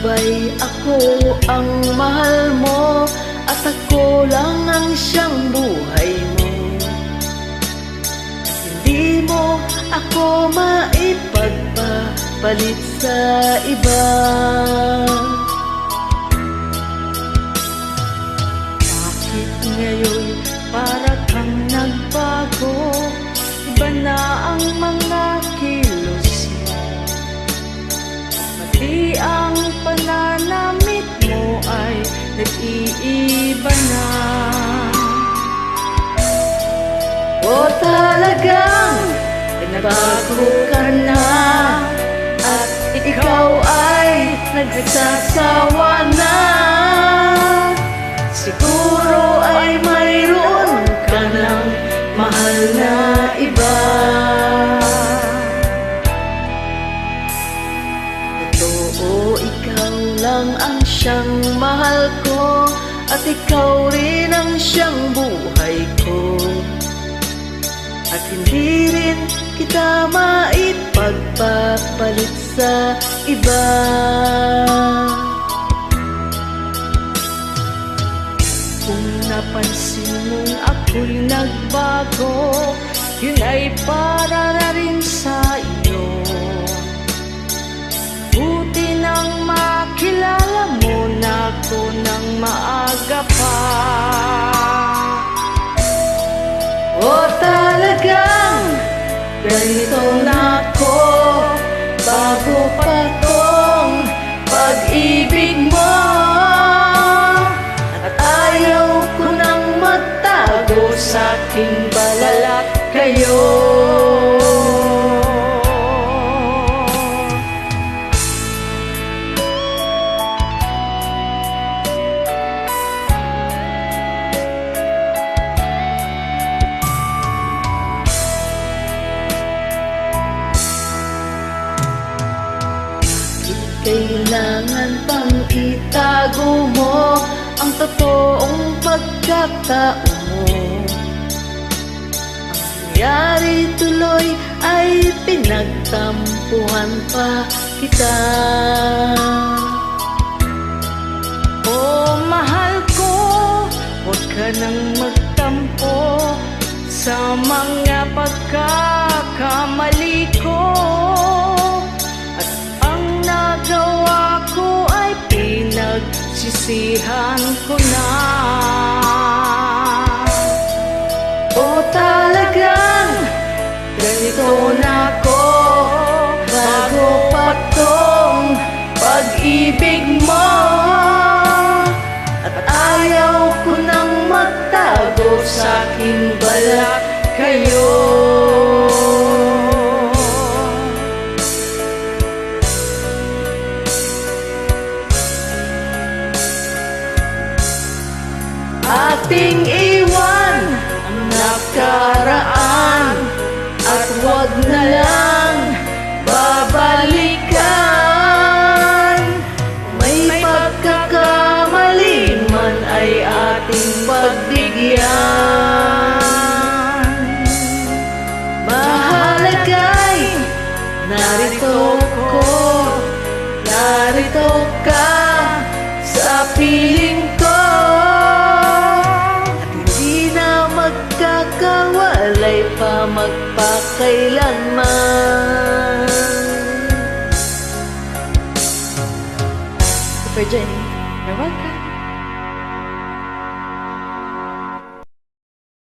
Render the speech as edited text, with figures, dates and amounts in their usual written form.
ba'y ako ang mahal mo at ako lang ang siyang buhay mo? Hindi mo ako maipagpapalit sa iba. Bakit ngayon para kang nagbago? Iba na ang mga kilos mo, pati ang pananamit mo ay nag-iiba na. O talagang nagbago ka na at ikaw ay nagsasawa na. Siguro ay mayroon ka ng mahal na iba. Totoo, ikaw lang ang siyang mahal ko at ikaw rin ang siyang buhay ko. At hindi rin kita maipagpapalit sa iba. Kung napansin mong ako'y nagbago, yun ay para na rin sa iyo. Buti nang makilala mo na ako ng maaga pa. O talagang ganito na ako, bago pa tong pag-ibig mo. At ayaw ko nang magtago sa aking balat kayo. Kailangan pang itago mo ang totoong pagkatao mo. Ang nangyari tuloy ay pinagtampuhan pa kita. Oh mahal ko, huwag ka nang magtampo sa mga pagkakamali ko. Nagawa ko ay pinagsisihan ko na. O talagang ganito na ako, bago pa tong pag-ibig mo. At ayaw ko nang magtago sa aking balat kayo. Ating iwan ang nakaraan at wag na lang babalikan. May pagkakamali man ay ating pagbigyan. Mahalagay, narito ko, narito ka sa piling ko. Magkakawalay pa magpakailanman. Super Jenny, you're welcome.